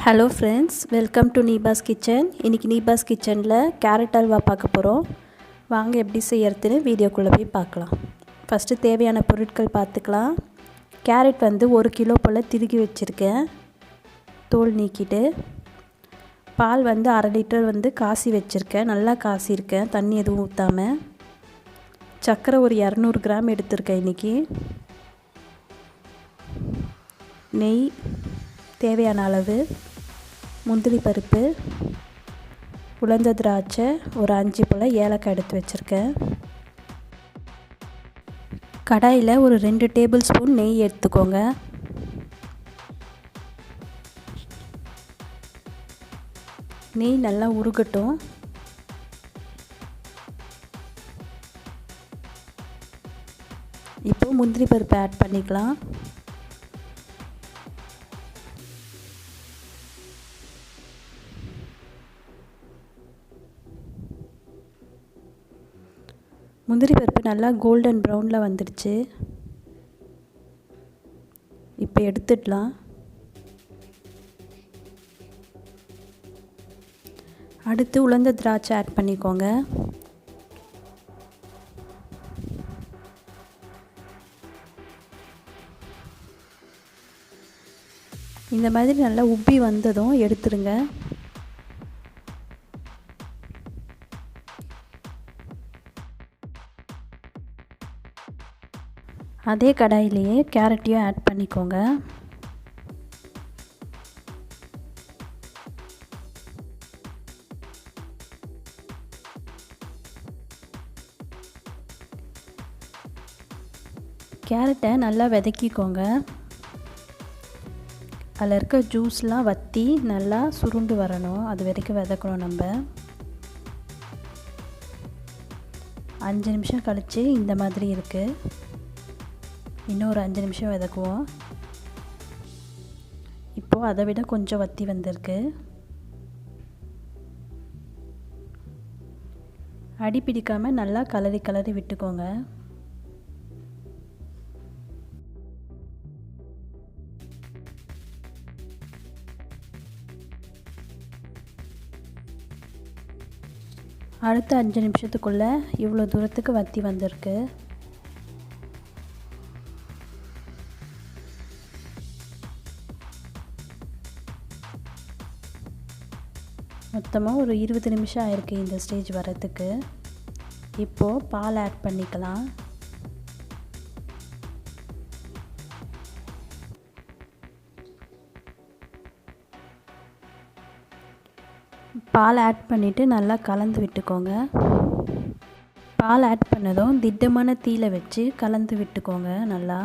Hello friends, welcome to Neepa's kitchen. இன்றைக்கி நீபாஸ் கிச்சனில் carrot halwa பார்க்க போகிறோம். வாங்க எப்படி செய்யறதுன்னு வீடியோக்குள்ளே போய் பார்க்கலாம். ஃபஸ்ட்டு தேவையான பொருட்கள் பார்த்துக்கலாம். கேரட் வந்து 1 கிலோ போல் திருகி வச்சுருக்கேன், தோல் நீக்கிட்டு. பால் வந்து 1/2 லிட்டர் வந்து காசி வச்சுருக்கேன், நல்லா காசியிருக்கேன், தண்ணி எதுவும் ஊற்றாமல். சர்க்கரை ஒரு 200 கிராம் எடுத்திருக்கேன் இன்றைக்கி. நெய் தேவையான அளவு, முந்திரி பருப்பு, உலர்ந்த திராட்சை ஒரு 5 போல், ஏலக்காய் எடுத்து வச்சுருக்கேன். கடாயில் ஒரு 2 டேபிள் ஸ்பூன் நெய் எடுத்துக்கோங்க. நெய் நல்லா உருகட்டும். இப்போ முந்திரி பருப்பு ஆட் பண்ணிக்கலாம். முந்திரி பருப்பு நல்லா கோல்டன் ப்ரௌனில் வந்துடுச்சு. இப்போ எடுத்துடலாம். அடுத்து உலர்ந்த திராட்சை ஆட் பண்ணிக்கோங்க. இந்த மாதிரி நல்லா உப்பி வந்ததும் எடுத்துருங்க. அதே கடாயிலேயே கேரட்டையும் ஆட் பண்ணிக்கோங்க. கேரட்டை நல்லா வதக்கிக்கோங்க. அதில் இருக்க ஜூஸ்லாம் வற்றி நல்லா சுருண்டு வரணும், அது வரைக்கும் வதக்கணும். நம்ம 5 நிமிஷம் கழித்து இந்த மாதிரி இருக்குது. இன்னும் ஒரு 5 நிமிஷம் வதக்குவோம். இப்போது அதை விட கொஞ்சம் வற்றி வந்திருக்கு. அடி பிடிக்காமல் நல்லா கலரி விட்டுக்கோங்க. அடுத்த 5 நிமிஷத்துக்குள்ளே இவ்வளோ தூரத்துக்கு வற்றி வந்திருக்கு. மொத்தமாக ஒரு 20 நிமிஷம் ஆயிருக்கு இந்த ஸ்டேஜ் வரத்துக்கு. இப்போது பால் ஆட் பண்ணிக்கலாம். பால் ஆட் பண்ணிவிட்டு நல்லா கலந்து விட்டுக்கோங்க. பால் ஆட் பண்ணதும் திட்டமான தீயில வச்சு கலந்து விட்டுக்கோங்க. நல்லா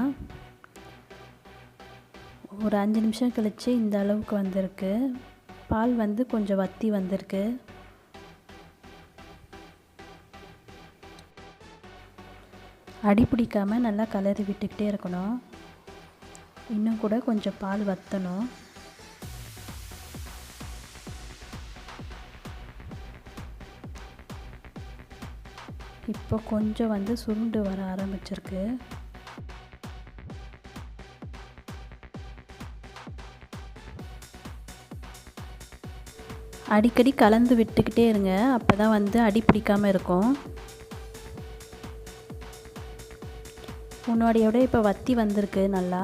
ஒரு 5 நிமிஷம் கழித்து இந்த அளவுக்கு வந்திருக்கு. பால் வந்து கொஞ்சம் வற்றி வந்திருக்கு. அடி பிடிக்காமல் நல்லா கலரி விட்டுக்கிட்டே இருக்கணும். இன்னும் கூட கொஞ்சம் பால் வற்றணும். இப்போ கொஞ்சம் வந்து சுருண்டு வர ஆரம்பிச்சிருக்கு. அடிக்கடி கலந்து விட்டுக்கிட்டே இருங்க, அப்போ தான் வந்து அடி பிடிக்காமல் இருக்கும். முன்னாடியோட இப்போ வற்றி வந்திருக்கு நல்லா.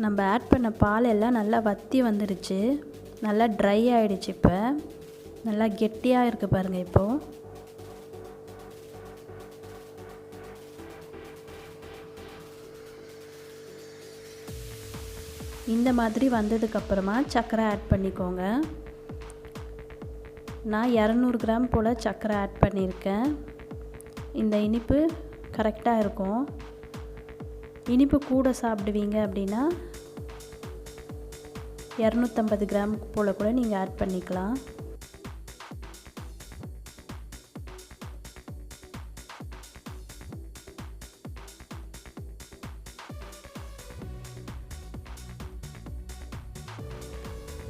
நம்ம ஆட் பண்ண பால் எல்லாம் நல்லா வற்றி வந்துடுச்சு, நல்லா ட்ரை ஆகிடுச்சு. இப்போ நல்லா கெட்டியாக இருக்குது பாருங்கள். இப்போது இந்த மாதிரி வந்ததுக்கப்புறமா சர்க்கரை ஆட் பண்ணிக்கோங்க. நான் 200 கிராம் போல் சர்க்கரை ஆட் பண்ணியிருக்கேன். இந்த இனிப்பு கரெக்டாக இருக்கும். இனிப்பு கூட சாப்பிடுவீங்க அப்படின்னா 250 கிராம் போல் கூட நீங்கள் ஆட் பண்ணிக்கலாம்.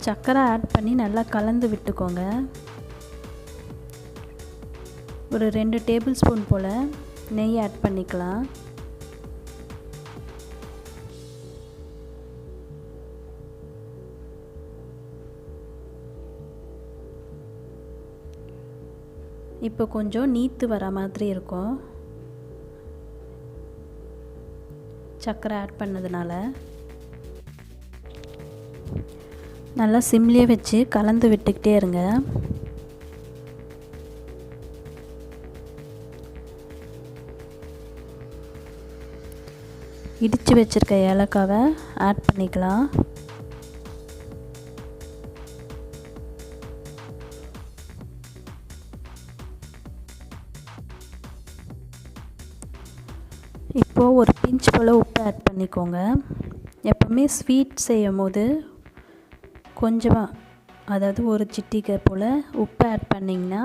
சர்க்கரை ஆட் பண்ணி நல்லா கலந்து விட்டுக்கோங்க. ஒரு 2 டேபிள் ஸ்பூன் போல் நெய் ஆட் பண்ணிக்கலாம். இப்போ கொஞ்சம் நீத்து வர மாதிரி இருக்கும் சர்க்கரை ஆட் பண்ணதுனால. நல்லா சிம்லேயே வச்சு கலந்து விட்டுக்கிட்டே இருங்க. இடித்து வச்சுருக்க ஏலக்காவை ஆட் பண்ணிக்கலாம். இப்போது ஒரு பிஞ்ச் போல் உப்பு ஆட் பண்ணிக்கோங்க. எப்போவுமே ஸ்வீட் செய்யும் போது கொஞ்சமாக, அதாவது ஒரு சிட்டிகை போல் உப்பு ஆட் பண்ணிங்கன்னா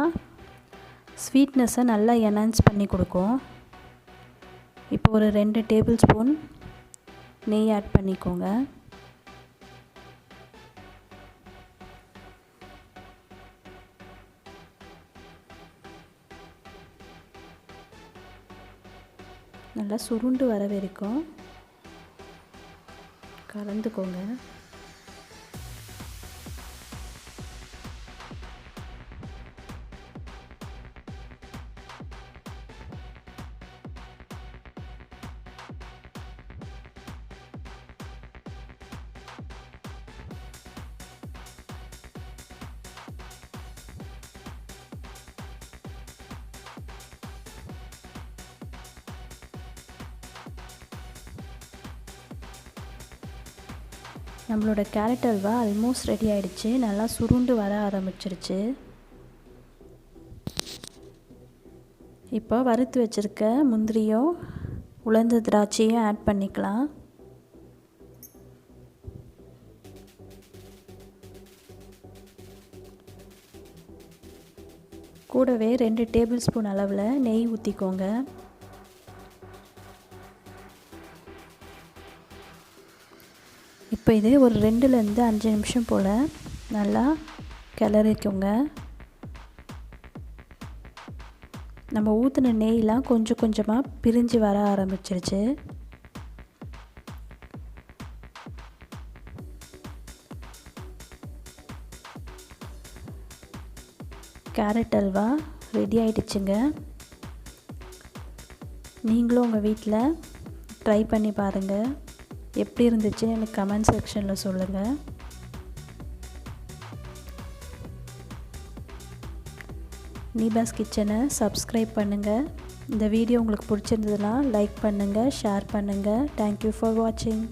ஸ்வீட்னஸை நல்லா என்ஹான்ஸ் பண்ணி கொடுக்கும். இப்போ ஒரு 2 டேபிள் ஸ்பூன் நெய் ஆட் பண்ணிக்கோங்க. நல்லா சுருண்டு வர வரைக்கும் கலந்துக்கோங்க. நம்மளோட கேரட் அல்வா ஆல்மோஸ்ட் ரெடி ஆகிடுச்சு. நல்லா சுருண்டு வர ஆரம்பிச்சிருச்சு. இப்போ வறுத்து வச்சுருக்க முந்திரியும் உலர்ந்த திராட்சையும் ஆட் பண்ணிக்கலாம். கூடவே 2 டேபிள் ஸ்பூன் அளவில் நெய் ஊற்றிக்கோங்க. இப்போ இது ஒரு 2லேருந்து 5 நிமிஷம் போல் நல்லா கிளறிக்கோங்க. நம்ம ஊற்றின நெய்லாம் கொஞ்சம் கொஞ்சமாக பிரிஞ்சு வர ஆரம்பிச்சிருச்சு. கேரட் அல்வா ரெடி ஆகிடுச்சுங்க. நீங்களும் உங்கள் வீட்டில் ட்ரை பண்ணி பாருங்கள். எப்படி இருந்துச்சுன்னு எனக்கு கமெண்ட் செக்ஷனில் சொல்லுங்கள். நீபாஸ் கிச்சனை சப்ஸ்கிரைப் பண்ணுங்கள். இந்த வீடியோ உங்களுக்கு பிடிச்சிருந்ததுன்னா லைக் பண்ணுங்கள், ஷேர் பண்ணுங்கள். தேங்க்யூ ஃபார் வாட்சிங்.